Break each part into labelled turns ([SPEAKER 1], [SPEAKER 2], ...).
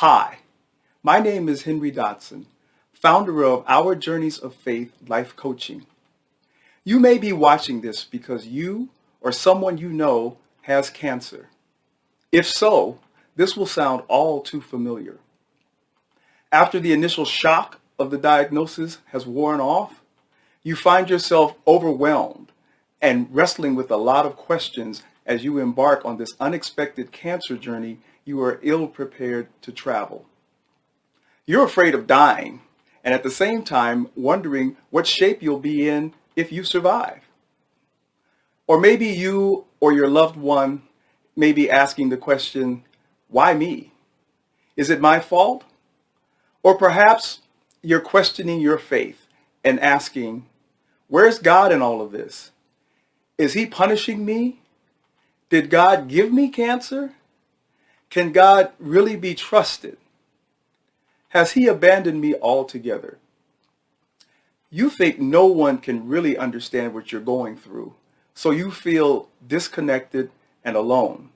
[SPEAKER 1] Hi, my name is Henry Dotson, founder of Our Journeys of Faith Life Coaching. You may be watching this because you or someone you know has cancer. If so, this will sound all too familiar. After the initial shock of the diagnosis has worn off, you find yourself overwhelmed and wrestling with a lot of questions as you embark on this unexpected cancer journey you are ill prepared to travel. You're afraid of dying and at the same time wondering what shape you'll be in if you survive. Or maybe you or your loved one may be asking the question, why me? Is it my fault? Or perhaps you're questioning your faith and asking, where's God in all of this? Is he punishing me? Did God give me cancer? Can God really be trusted? Has he abandoned me altogether? You think no one can really understand what you're going through, so you feel disconnected and alone.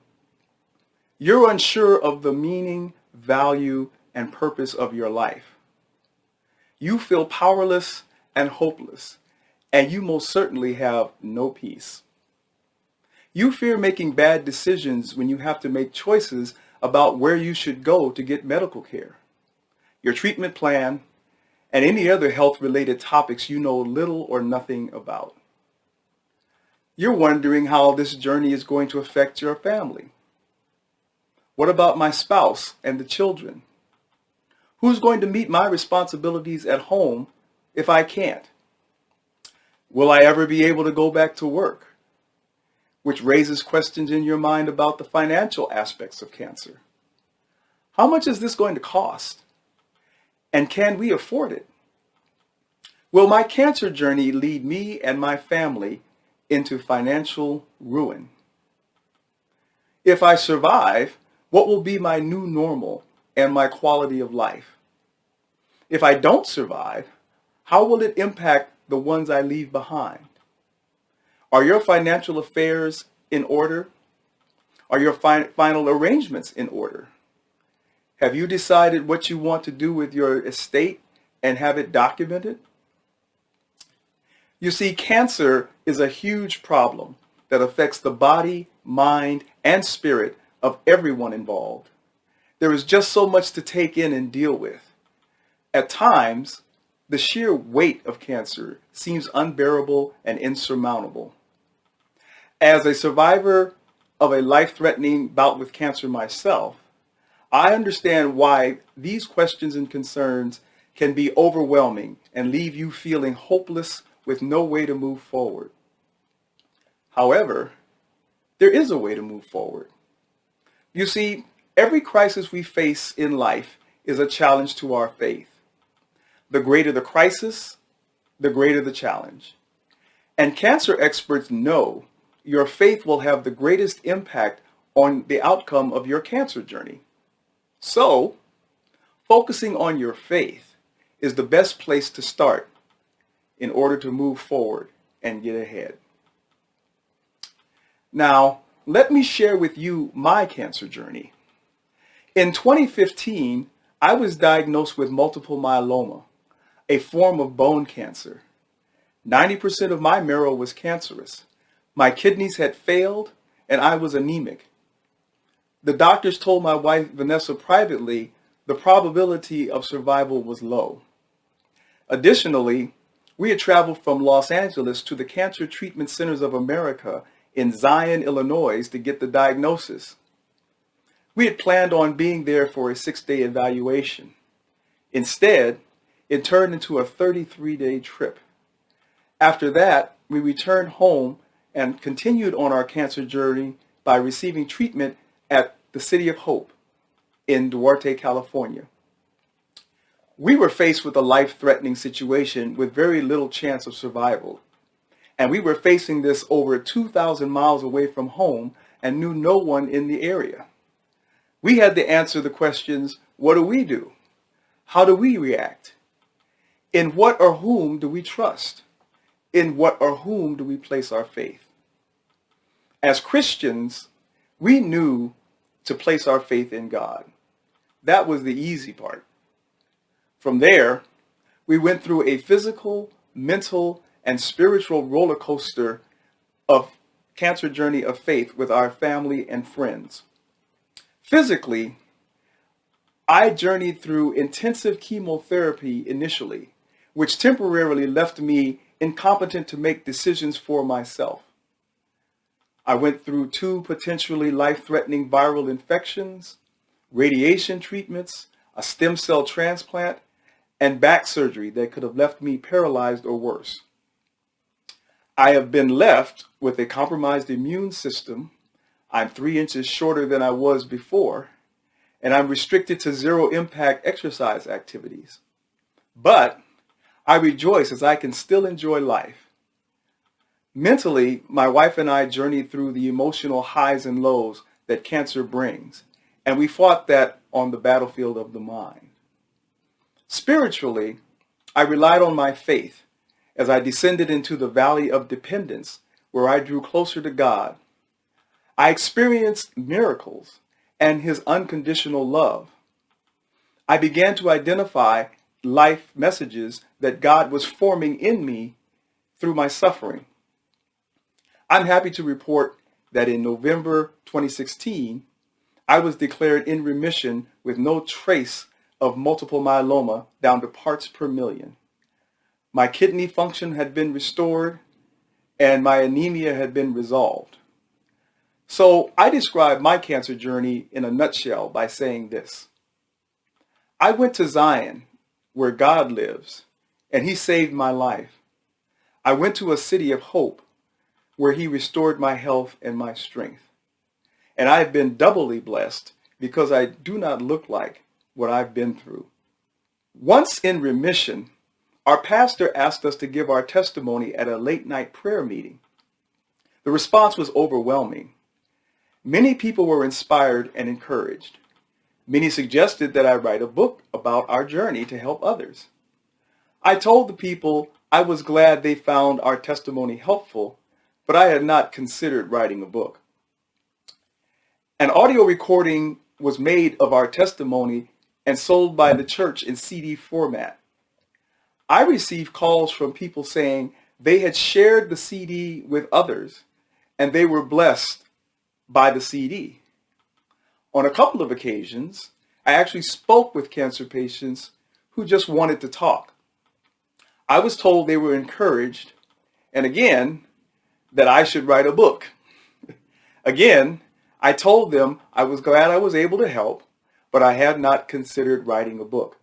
[SPEAKER 1] You're unsure of the meaning, value, and purpose of your life. You feel powerless and hopeless, and you most certainly have no peace. You fear making bad decisions when you have to make choices about where you should go to get medical care, your treatment plan, and any other health-related topics you know little or nothing about. You're wondering how this journey is going to affect your family. What about my spouse and the children? Who's going to meet my responsibilities at home if I can't? Will I ever be able to go back to work? Which raises questions in your mind about the financial aspects of cancer. How much is this going to cost? And can we afford it? Will my cancer journey lead me and my family into financial ruin? If I survive, what will be my new normal and my quality of life? If I don't survive, how will it impact the ones I leave behind? Are your financial affairs in order? Are your final arrangements in order? Have you decided what you want to do with your estate and have it documented? You see, cancer is a huge problem that affects the body, mind, and spirit of everyone involved. There is just so much to take in and deal with. At times, the sheer weight of cancer seems unbearable and insurmountable. As a survivor of a life-threatening bout with cancer myself, I understand why these questions and concerns can be overwhelming and leave you feeling hopeless with no way to move forward. However, there is a way to move forward. You see, every crisis we face in life is a challenge to our faith. The greater the crisis, the greater the challenge. And cancer experts know your faith will have the greatest impact on the outcome of your cancer journey. So, focusing on your faith is the best place to start in order to move forward and get ahead. Now, let me share with you my cancer journey. In 2015, I was diagnosed with multiple myeloma, a form of bone cancer. 90% of my marrow was cancerous. My kidneys had failed, and I was anemic. The doctors told my wife, Vanessa, privately, the probability of survival was low. Additionally, we had traveled from Los Angeles to the Cancer Treatment Centers of America in Zion, Illinois, to get the diagnosis. We had planned on being there for a 6-day evaluation. Instead, it turned into a 33-day trip. After that, we returned home and continued on our cancer journey by receiving treatment at the City of Hope in Duarte, California. We were faced with a life-threatening situation with very little chance of survival. And we were facing this over 2,000 miles away from home and knew no one in the area. We had to answer the questions, what do we do? How do we react? In what or whom do we trust? In what or whom do we place our faith? As Christians, we knew to place our faith in God. That was the easy part. From there, we went through a physical, mental, and spiritual roller coaster of cancer journey of faith with our family and friends. Physically, I journeyed through intensive chemotherapy initially, which temporarily left me incompetent to make decisions for myself. I went through 2 potentially life-threatening viral infections, radiation treatments, a stem cell transplant, and back surgery that could have left me paralyzed or worse. I have been left with a compromised immune system. I'm 3 inches shorter than I was before, and I'm restricted to zero impact exercise activities. But I rejoice as I can still enjoy life. Mentally, my wife and I journeyed through the emotional highs and lows that cancer brings, and we fought that on the battlefield of the mind. Spiritually, I relied on my faith as I descended into the valley of dependence where I drew closer to God. I experienced miracles and his unconditional love. I began to identify life messages that God was forming in me through my suffering. I'm happy to report that in November 2016, I was declared in remission with no trace of multiple myeloma down to parts per million. My kidney function had been restored and my anemia had been resolved. So I describe my cancer journey in a nutshell by saying this. I went to Zion, where God lives, and he saved my life. I went to a city of hope, where he restored my health and my strength. And I've been doubly blessed because I do not look like what I've been through. Once in remission, our pastor asked us to give our testimony at a late night prayer meeting. The response was overwhelming. Many people were inspired and encouraged. Many suggested that I write a book about our journey to help others. I told the people I was glad they found our testimony helpful, but I had not considered writing a book. An audio recording was made of our testimony and sold by the church in CD format. I received calls from people saying they had shared the CD with others and they were blessed by the CD. On a couple of occasions, I actually spoke with cancer patients who just wanted to talk. I was told they were encouraged, and again, that I should write a book. Again, I told them I was glad I was able to help, but I had not considered writing a book.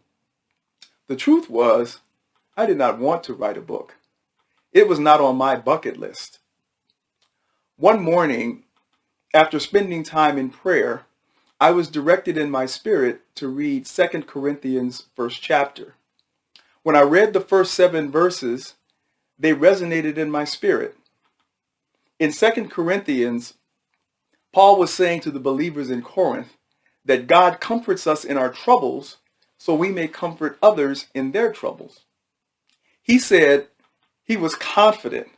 [SPEAKER 1] The truth was, I did not want to write a book. It was not on my bucket list. One morning, after spending time in prayer, I was directed in my spirit to read 2 Corinthians, first chapter. When I read the first 7 verses, they resonated in my spirit. In 2 Corinthians, Paul was saying to the believers in Corinth that God comforts us in our troubles so we may comfort others in their troubles. He said he was confident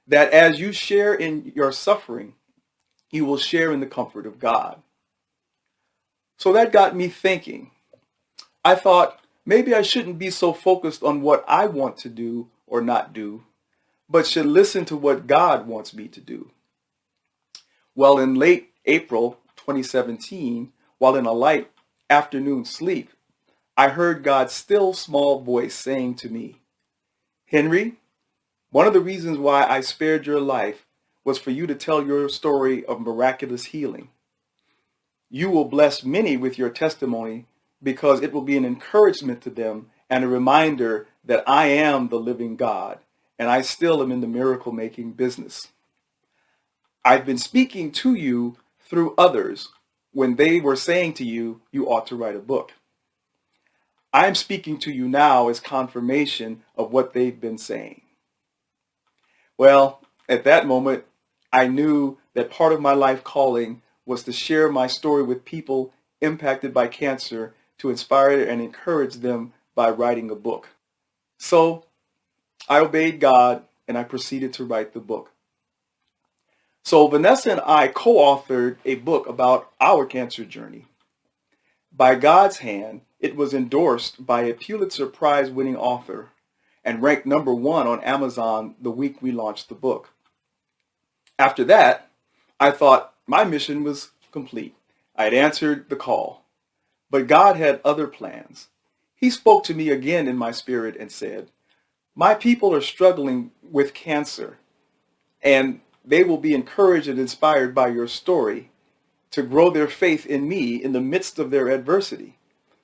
[SPEAKER 1] that as you share in your suffering, you will share in the comfort of God. So that got me thinking. I thought maybe I shouldn't be so focused on what I want to do or not do, but should listen to what God wants me to do. Well, in late April 2017, while in a light afternoon sleep, I heard God's still small voice saying to me, Henry, one of the reasons why I spared your life was for you to tell your story of miraculous healing. You will bless many with your testimony because it will be an encouragement to them and a reminder that I am the living God and I still am in the miracle-making business. I've been speaking to you through others when they were saying to you, you ought to write a book. I'm speaking to you now as confirmation of what they've been saying. Well, at that moment, I knew that part of my life calling was to share my story with people impacted by cancer to inspire and encourage them by writing a book. So I obeyed God and I proceeded to write the book. So Vanessa and I co-authored a book about our cancer journey. By God's hand, it was endorsed by a Pulitzer Prize winning author and ranked #1 on Amazon the week we launched the book. After that, I thought my mission was complete. I had answered the call. But God had other plans. He spoke to me again in my spirit and said, "My people are struggling with cancer, and they will be encouraged and inspired by your story to grow their faith in me in the midst of their adversity.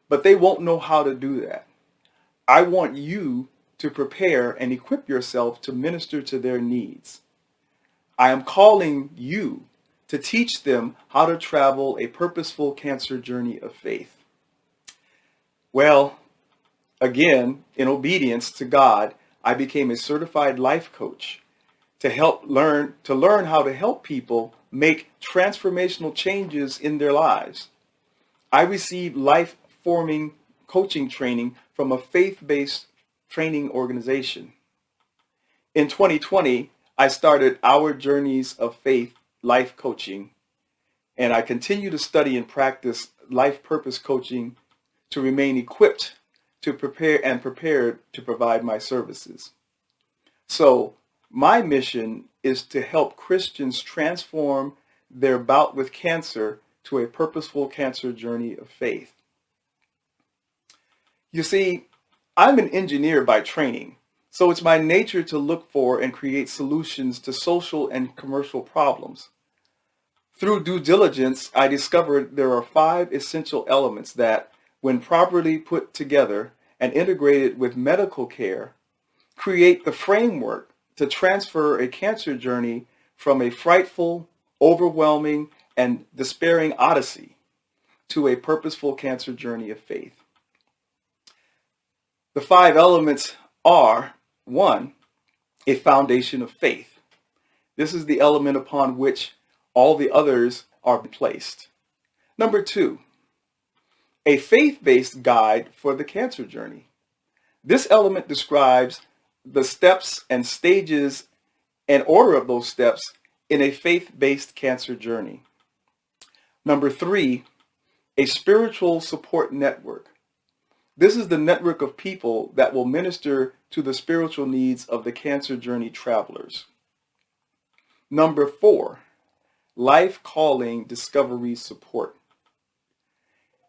[SPEAKER 1] But they won't know how to do that. I want you to prepare and equip yourself to minister to their needs. I am calling you to teach them how to travel a purposeful cancer journey of faith." Well, again, in obedience to God, I became a certified life coach to learn how to help people make transformational changes in their lives. I received life-forming coaching training from a faith-based training organization. In 2020, I started Our Journeys of Faith life coaching, and I continue to study and practice life purpose coaching to remain equipped to prepared to provide my services. So my mission is to help Christians transform their bout with cancer to a purposeful cancer journey of faith. You see, I'm an engineer by training, so it's my nature to look for and create solutions to social and commercial problems. Through due diligence, I discovered there are 5 essential elements that, when properly put together and integrated with medical care, create the framework to transfer a cancer journey from a frightful, overwhelming, and despairing odyssey to a purposeful cancer journey of faith. The 5 elements are: 1, a foundation of faith. This is the element upon which all the others are placed. Number 2, a faith-based guide for the cancer journey. This element describes the steps and stages and order of those steps in a faith-based cancer journey. Number 3, a spiritual support network. This is the network of people that will minister to the spiritual needs of the cancer journey travelers. Number 4, life calling discovery support.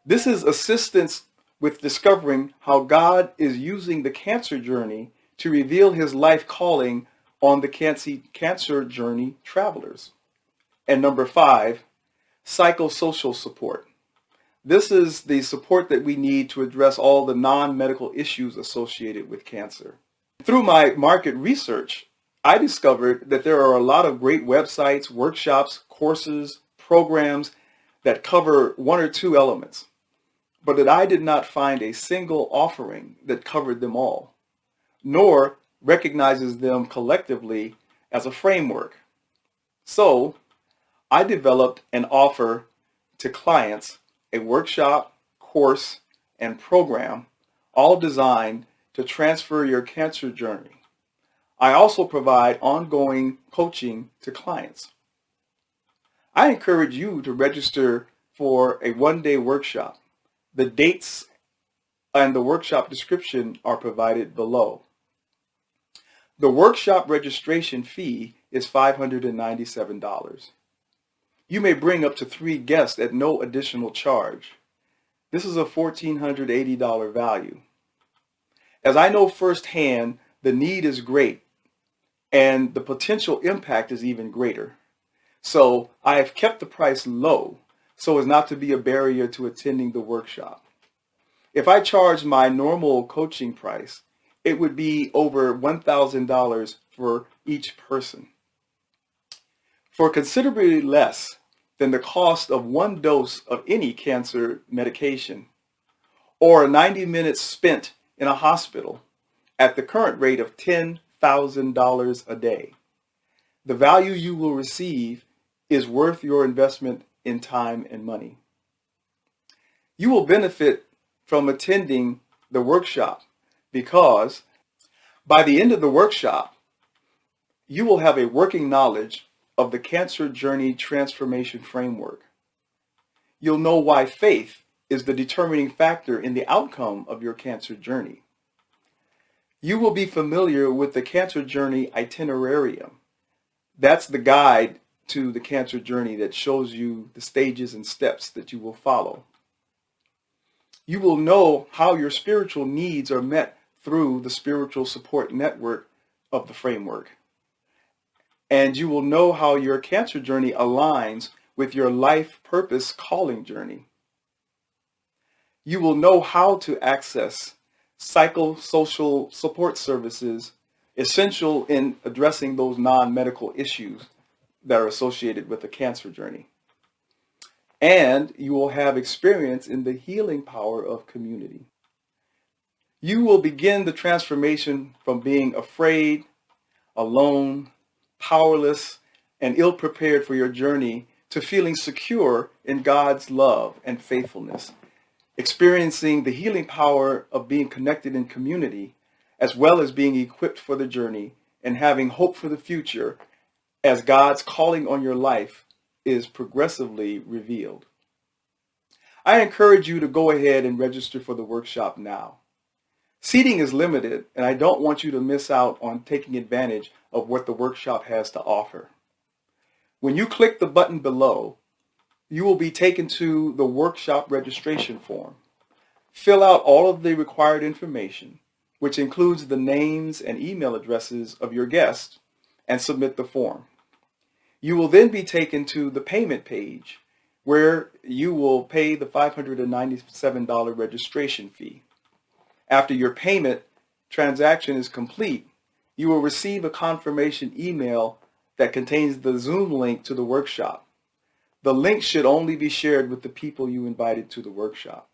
[SPEAKER 1] This is assistance with discovering how God is using the cancer journey to reveal his life calling on the cancer journey travelers. And number 5, psychosocial support. This is the support that we need to address all the non-medical issues associated with cancer. Through my market research, I discovered that there are a lot of great websites, workshops, courses, programs that cover 1 or 2 elements, but that I did not find a single offering that covered them all, nor recognizes them collectively as a framework. So I developed and offer to clients a workshop, course, and program, all designed to transfer your cancer journey. I also provide ongoing coaching to clients. I encourage you to register for a 1-day workshop. The dates and the workshop description are provided below. The workshop registration fee is $597. You may bring up to 3 guests at no additional charge. This is a $1,480 value. As I know firsthand, the need is great and the potential impact is even greater. So I have kept the price low so as not to be a barrier to attending the workshop. If I charge my normal coaching price, it would be over $1,000 for each person. For considerably less than the cost of 1 dose of any cancer medication, or 90 minutes spent in a hospital at the current rate of $10,000 a day, the value you will receive is worth your investment in time and money. You will benefit from attending the workshop because by the end of the workshop, you will have a working knowledge of the cancer journey transformation framework. You'll know why faith is the determining factor in the outcome of your cancer journey. You will be familiar with the cancer journey itinerarium. That's the guide to the cancer journey that shows you the stages and steps that you will follow. You will know how your spiritual needs are met through the spiritual support network of the framework. And you will know how your cancer journey aligns with your life purpose calling journey. You will know how to access psychosocial support services essential in addressing those non-medical issues that are associated with the cancer journey. And you will have experience in the healing power of community. You will begin the transformation from being afraid, alone, powerless, and ill-prepared for your journey to feeling secure in God's love and faithfulness, experiencing the healing power of being connected in community, as well as being equipped for the journey and having hope for the future as God's calling on your life is progressively revealed. I encourage you to go ahead and register for the workshop now. Seating is limited, and I don't want you to miss out on taking advantage of what the workshop has to offer. When you click the button below, you will be taken to the workshop registration form. Fill out all of the required information, which includes the names and email addresses of your guests, and submit the form. You will then be taken to the payment page where you will pay the $597 registration fee. After your payment transaction is complete, you will receive a confirmation email that contains the Zoom link to the workshop. The link should only be shared with the people you invited to the workshop.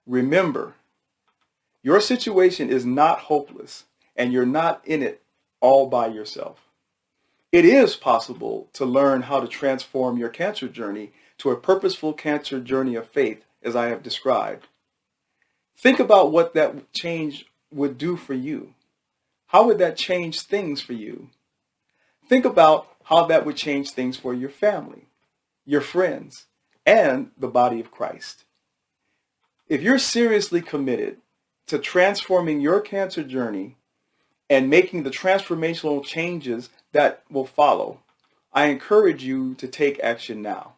[SPEAKER 1] Remember, your situation is not hopeless, and you're not in it all by yourself. It is possible to learn how to transform your cancer journey to a purposeful cancer journey of faith, as I have described. Think about what that change would do for you. How would that change things for you? Think about how that would change things for your family, your friends, and the body of Christ. If you're seriously committed to transforming your cancer journey and making the transformational changes that will follow, I encourage you to take action now.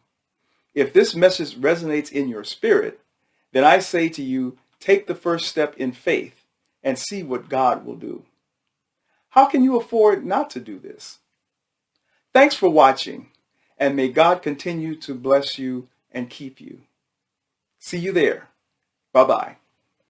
[SPEAKER 1] If this message resonates in your spirit, then I say to you, take the first step in faith and see what God will do. How can you afford not to do this? Thanks for watching, and may God continue to bless you and keep you. See you there. Bye-bye.